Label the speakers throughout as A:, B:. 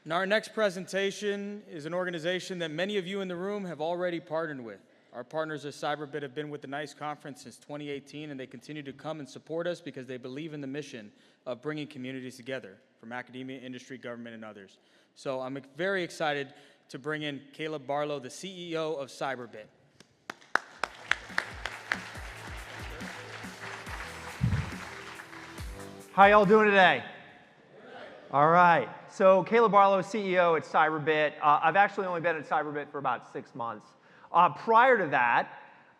A: And our next presentation is an organization that many of you in the room have already partnered with. Our partners at Cyberbit have been with the NICE conference since 2018, and they continue to come and support us because they believe in the mission of bringing communities together, from academia, industry, government, and others. So I'm very excited to bring in Caleb Barlow, the CEO of Cyberbit.
B: How y'all doing today? All right. So Caleb Barlow, CEO at Cyberbit. I've actually only been at Cyberbit for about 6 months. Prior to that,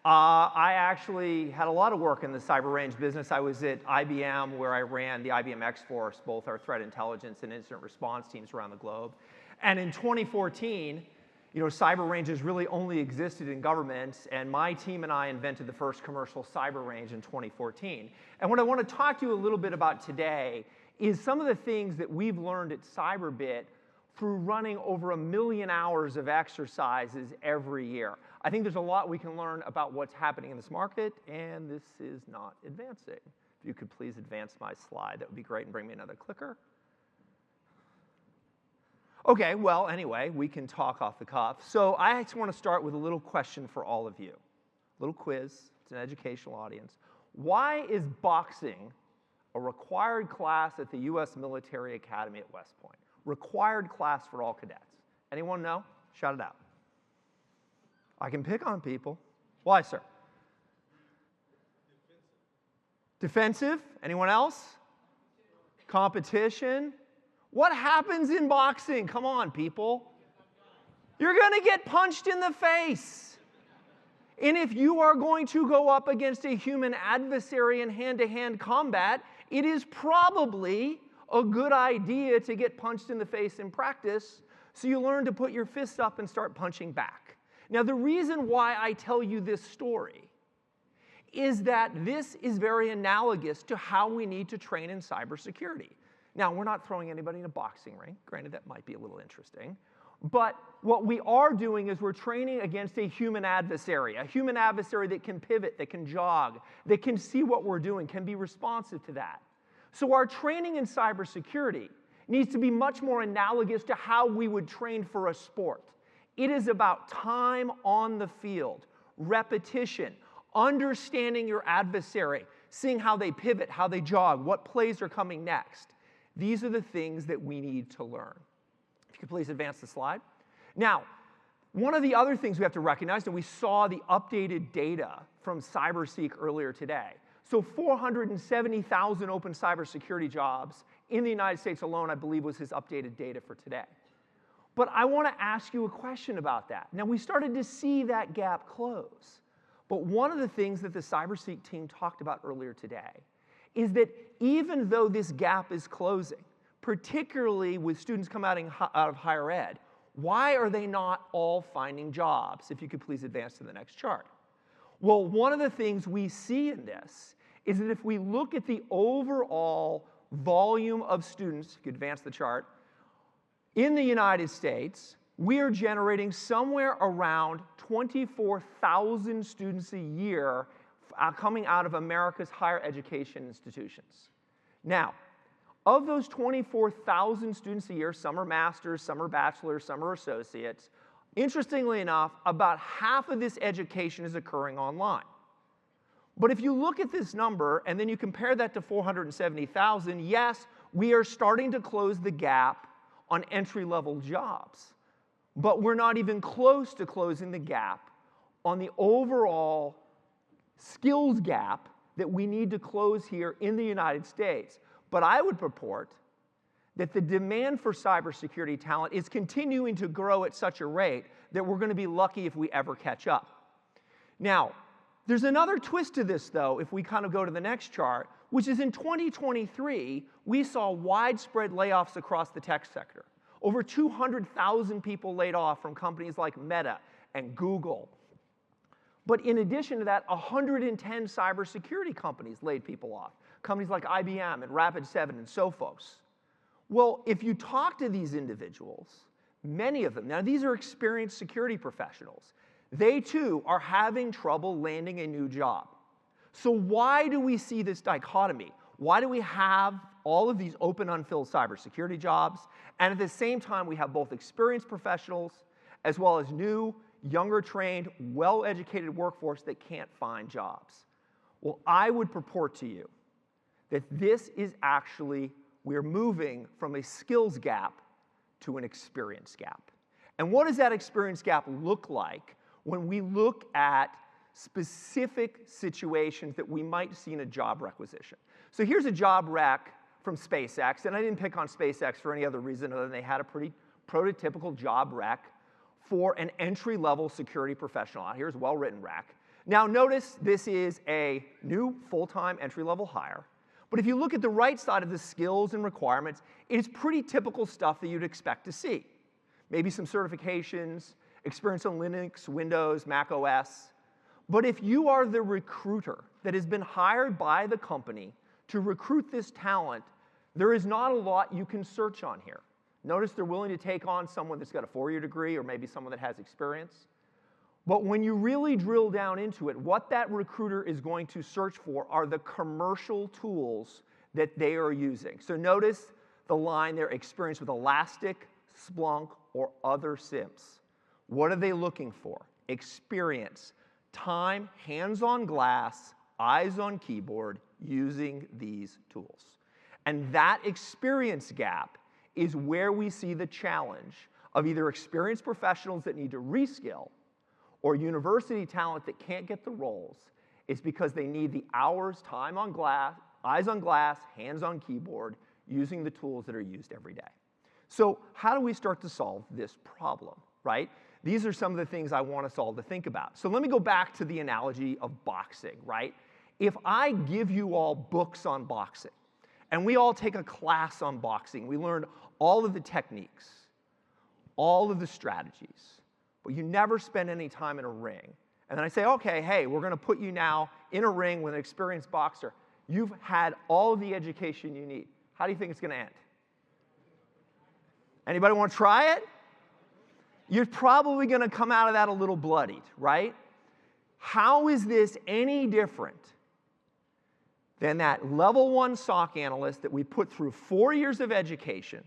B: I actually had a lot of work in the cyber range business. I was at IBM, where I ran the IBM X-Force, both our threat intelligence and incident response teams around the globe. And in 2014, cyber ranges really only existed in governments, and my team and I invented the first commercial cyber range in 2014. And what I want to talk to you a little bit about today is some of the things that we've learned at Cyberbit through running over 1 million hours of exercises every year. I think there's a lot we can learn about what's happening in this market, and this is not advancing. If you could please advance my slide, that would be great, and bring me another clicker. Okay, well, anyway, we can talk off the cuff. So I just want to start with a little question for all of you. A little quiz. It's an educational audience. Why is boxing a required class at the U.S. Military Academy at West Point? Required class for all cadets. Anyone know? Shout it out. I can pick on people. Why, sir? Defensive. Anyone else? Competition. What happens in boxing? Come on, people. You're going to get punched in the face. And if you are going to go up against a human adversary in hand-to-hand combat, it is probably a good idea to get punched in the face in practice, so you learn to put your fists up and start punching back. Now, the reason why I tell you this story is that this is very analogous to how we need to train in cybersecurity. Now, we're not throwing anybody in a boxing ring. Granted, that might be a little interesting. But what we are doing is we're training against a human adversary that can pivot, that can jog, that can see what we're doing, can be responsive to that. So our training in cybersecurity needs to be much more analogous to how we would train for a sport. It is about time on the field, repetition, understanding your adversary, seeing how they pivot, how they jog, what plays are coming next. These are the things that we need to learn. If you could please advance the slide. Now, one of the other things we have to recognize, and we saw the updated data from CyberSeek earlier today. So 470,000 open cybersecurity jobs in the United States alone, I believe, was his updated data for today. But I want to ask you a question about that. Now, we started to see that gap close. But one of the things that the CyberSeek team talked about earlier today is that even though this gap is closing, particularly with students coming out of higher ed, why are they not all finding jobs? If you could please advance to the next chart. Well, one of the things we see in this is that if we look at the overall volume of students, if you could advance the chart, in the United States, we are generating somewhere around 24,000 students a year coming out of America's higher education institutions. Now, of those 24,000 students a year, some are masters, some are bachelors, some are associates. Interestingly enough, about half of this education is occurring online. But if you look at this number and then you compare that to 470,000, yes, we are starting to close the gap on entry-level jobs. But we're not even close to closing the gap on the overall skills gap that we need to close here in the United States. But I would purport that the demand for cybersecurity talent is continuing to grow at such a rate that we're going to be lucky if we ever catch up. Now, there's another twist to this, though, if we kind of go to the next chart, which is in 2023, we saw widespread layoffs across the tech sector. Over 200,000 people laid off from companies like Meta and Google. But in addition to that, 110 cybersecurity companies laid people off. Companies like IBM and Rapid7 and Sophos. Well, if you talk to these individuals, many of them, now these are experienced security professionals, they too are having trouble landing a new job. So why do we see this dichotomy? Why do we have all of these open, unfilled cybersecurity jobs, and at the same time, we have both experienced professionals as well as new, younger trained, well-educated workforce that can't find jobs. Well, I would purport to you that this is actually, we're moving from a skills gap to an experience gap. And what does that experience gap look like when we look at specific situations that we might see in a job requisition? So here's a job rec from SpaceX, and I didn't pick on SpaceX for any other reason other than they had a pretty prototypical job rec for an entry-level security professional. Here's a well-written rec. Now notice this is a new full-time entry-level hire. But if you look at the right side of the skills and requirements, it is pretty typical stuff that you'd expect to see. Maybe some certifications, experience on Linux, Windows, Mac OS. But if you are the recruiter that has been hired by the company to recruit this talent, there is not a lot you can search on here. Notice they're willing to take on someone that's got a 4-year degree or maybe someone that has experience. But when you really drill down into it, what that recruiter is going to search for are the commercial tools that they are using. So notice the line there, experience with Elastic, Splunk, or other SIMs. What are they looking for? Experience, time, hands on glass, eyes on keyboard, using these tools. And that experience gap is where we see the challenge of either experienced professionals that need to reskill or university talent that can't get the roles. It's because they need the hours, time on glass, eyes on glass, hands on keyboard, using the tools that are used every day. So how do we start to solve this problem, right? These are some of the things I want us all to think about. So let me go back to the analogy of boxing, right? If I give you all books on boxing, and we all take a class on boxing, we learn all of the techniques, all of the strategies, but you never spend any time in a ring. And then I say, okay, hey, we're going to put you now in a ring with an experienced boxer. You've had all of the education you need. How do you think it's going to end? Anybody want to try it? You're probably going to come out of that a little bloodied, right? How is this any different than that level 1 SOC analyst that we put through 4 years of education?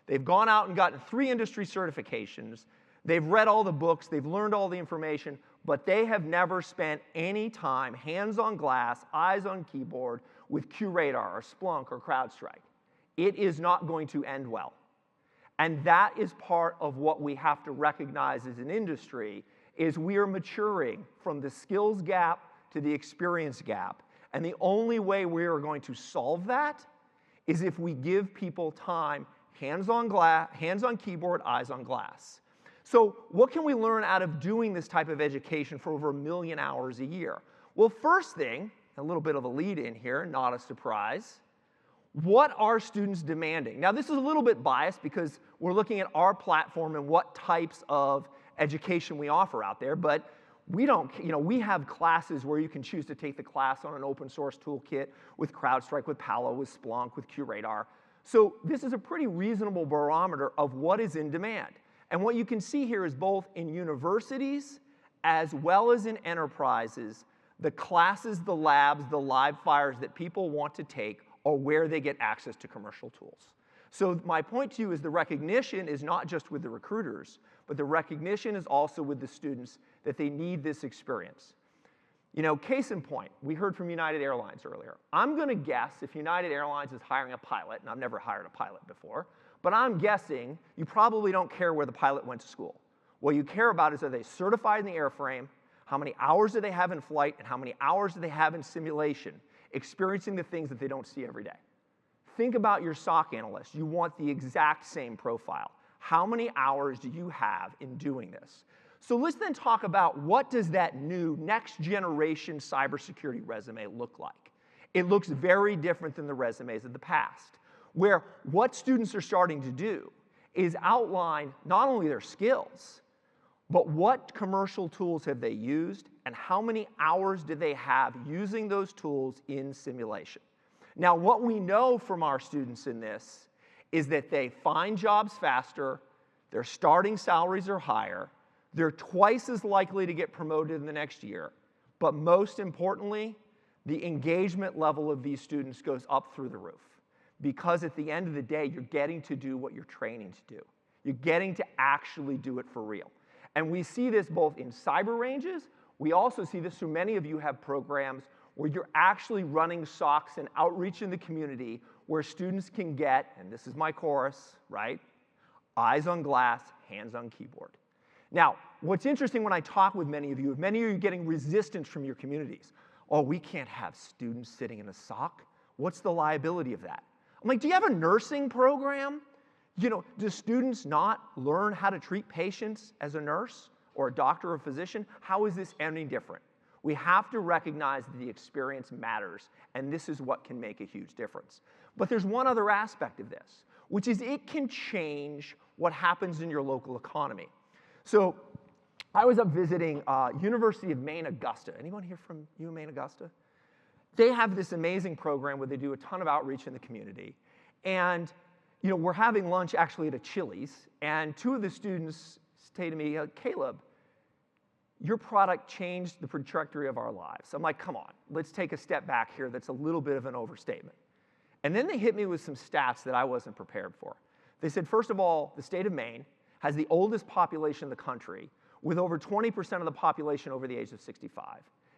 B: They've gone out and gotten 3 industry certifications. They've read all the books. They've learned all the information. But they have never spent any time, hands on glass, eyes on keyboard, with QRadar or Splunk or CrowdStrike. It is not going to end well. And that is part of what we have to recognize as an industry, is we are maturing from the skills gap to the experience gap. And the only way we are going to solve that is if we give people time, hands on keyboard, eyes on glass. So what can we learn out of doing this type of education for over 1 million hours a year? Well, first thing, a little bit of a lead in here, not a surprise. What are students demanding? Now, this is a little bit biased because we're looking at our platform and what types of education we offer out there, but we don't, we have classes where you can choose to take the class on an open source toolkit with CrowdStrike, with Barlow, with Splunk, with QRadar. So this is a pretty reasonable barometer of what is in demand. And what you can see here is both in universities as well as in enterprises, the classes, the labs, the live fires that people want to take or where they get access to commercial tools. So my point to you is the recognition is not just with the recruiters, but the recognition is also with the students that they need this experience. Case in point, we heard from United Airlines earlier. I'm going to guess if United Airlines is hiring a pilot, and I've never hired a pilot before, but I'm guessing you probably don't care where the pilot went to school. What you care about is, are they certified in the airframe, how many hours do they have in flight, and how many hours do they have in simulation, experiencing the things that they don't see every day. Think about your SOC analyst. You want the exact same profile. How many hours do you have in doing this? So let's then talk about what does that new next generation cybersecurity resume look like. It looks very different than the resumes of the past, where what students are starting to do is outline not only their skills, but what commercial tools have they used and how many hours do they have using those tools in simulation. Now, what we know from our students in this is that they find jobs faster, their starting salaries are higher, they're twice as likely to get promoted in the next year, but most importantly, the engagement level of these students goes up through the roof. because at the end of the day, you're getting to do what you're training to do. You're getting to actually do it for real. And we see this both in cyber ranges. We also see this through many of you have programs where you're actually running SOCs and outreach in the community where students can get, and this is my chorus, right? Eyes on glass, hands on keyboard. Now, what's interesting when I talk with many of you are getting resistance from your communities. Oh, we can't have students sitting in a SOC. What's the liability of that? I'm like, do you have a nursing program? You know, do students not learn how to treat patients as a nurse or a doctor or a physician? How is this any different? We have to recognize that the experience matters, and this is what can make a huge difference. But there's one other aspect of this, which is it can change what happens in your local economy. So I was up visiting University of Maine, Augusta. Anyone here from Maine, Augusta? They have this amazing program where they do a ton of outreach in the community. And you know, we're having lunch actually at a Chili's, and two of the students say to me, Caleb, your product changed the trajectory of our lives. I'm like, come on, let's take a step back here. That's a little bit of an overstatement. And then they hit me with some stats that I wasn't prepared for. They said, first of all, the state of Maine has the oldest population in the country, with over 20% of the population over the age of 65.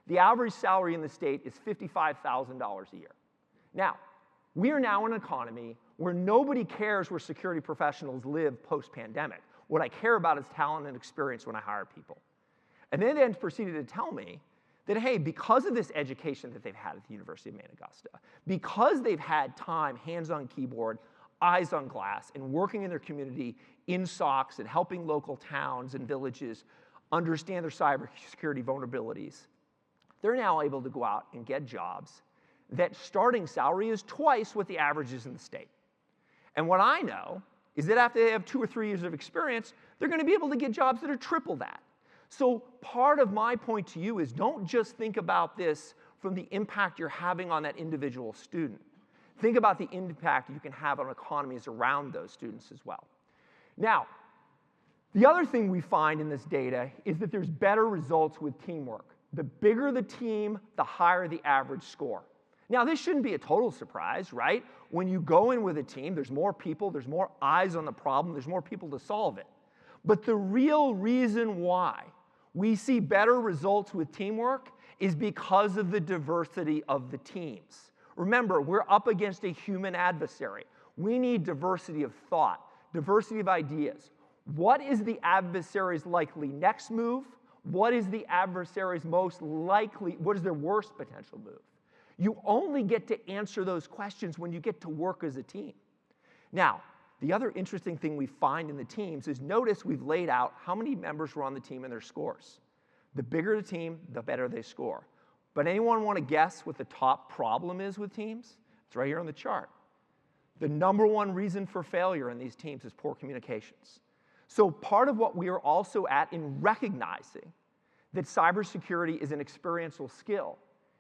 B: The average salary in the state is $55,000 a year. Now, we are now in an economy where nobody cares where security professionals live post-pandemic. What I care about is talent and experience when I hire people. And they then proceeded to tell me that, hey, because of this education that they've had at the University of Maine, Augusta, because they've had time, hands on keyboard, eyes on glass, and working in their community in SOCs and helping local towns and villages understand their cybersecurity vulnerabilities, they're now able to go out and get jobs that starting salary is twice what the average is in the state. And what I know is that after they have 2 or 3 years of experience, they're going to be able to get jobs that are triple that. So part of my point to you is don't just think about this from the impact you're having on that individual student. Think about the impact you can have on economies around those students as well. Now, the other thing we find in this data is that there's better results with teamwork. The bigger the team, the higher the average score. Now, this shouldn't be a total surprise, right? When you go in with a team, there's more people, there's more eyes on the problem, there's more people to solve it. But the real reason why we see better results with teamwork is because of the diversity of the teams. Remember, we're up against a human adversary. We need diversity of thought, diversity of ideas. What is the adversary's likely next move? What is the adversary's most likely, what is their worst potential move? You only get to answer those questions when you get to work as a team. Now, the other interesting thing we find in the teams is notice we've laid out how many members were on the team and their scores. The bigger the team, the better they score. But anyone want to guess what the top problem is with teams? It's right here on the chart. The number one reason for failure in these teams is poor communications. So part of what we are also at in recognizing that cybersecurity is an experiential skill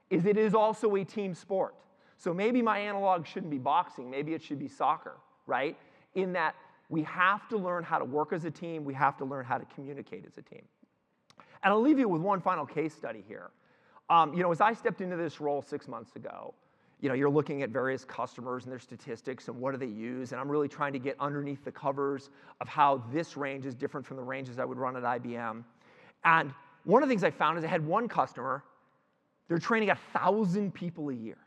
B: is it is also a team sport. So maybe my analog shouldn't be boxing, maybe it should be soccer, right? In that we have to learn how to work as a team, we have to learn how to communicate as a team. And I'll leave you with one final case study here. You know, as I stepped into this role 6 months ago, you know, you're looking at various customers and their statistics and what do they use, and I'm really trying to get underneath the covers of how this range is different from the ranges I would run at IBM. And one of the things I found is I had one customer, they're training 1,000 people a year.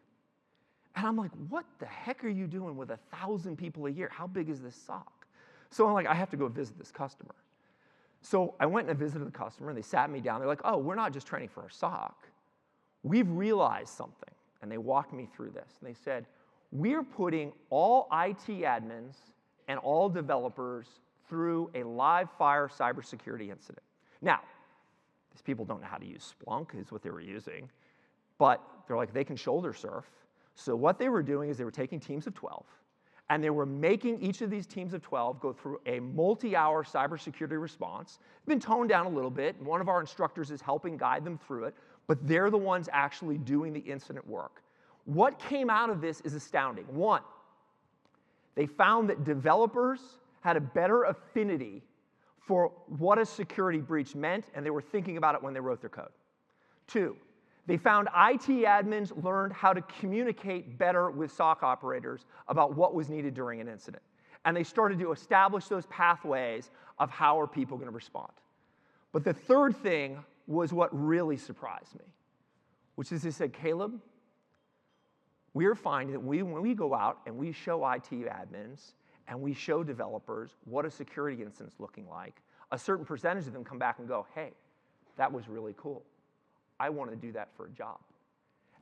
B: And I'm like, what the heck are you doing with 1,000 people a year? How big is this SOC? So I'm like, I have to go visit this customer. So I went and visited the customer, and they sat me down. They're like, oh, we're not just training for our SOC. We've realized something. And they walked me through this. And they said, we're putting all IT admins and all developers through a live fire cybersecurity incident. Now, these people don't know how to use Splunk, is what they were using. But they're like, they can shoulder surf. So what they were doing is they were taking teams of 12, and they were making each of these teams of 12 go through a multi-hour cybersecurity response. It's been toned down a little bit, and one of our instructors is helping guide them through it, but they're the ones actually doing the incident work. What came out of this is astounding. One, they found that developers had a better affinity for what a security breach meant, and they were thinking about it when they wrote their code. Two, They found IT admins learned how to communicate better with SOC operators about what was needed during an incident. And they started to establish those pathways of how are people going to respond. But the third thing was what really surprised me, which is they said, Caleb, we're finding that when we go out and we show IT admins and we show developers what a security incident's looking like, a certain percentage of them come back and go, hey, that was really cool. I want to do that for a job.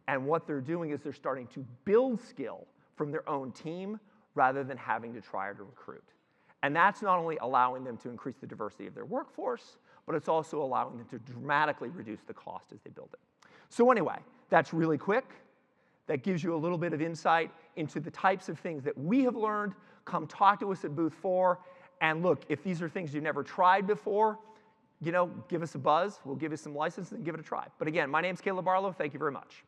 B: And what they're doing is they're starting to build skill from their own team rather than having to try to recruit. And that's not only allowing them to increase the diversity of their workforce, but it's also allowing them to dramatically reduce the cost as they build it. So anyway, that's really quick. That gives you a little bit of insight into the types of things that we have learned. Come talk to us at Booth 4. And look, if these are things you've never tried before, give us a buzz. We'll give you some licenses and give it a try. But again, my name's Caleb Barlow. Thank you very much.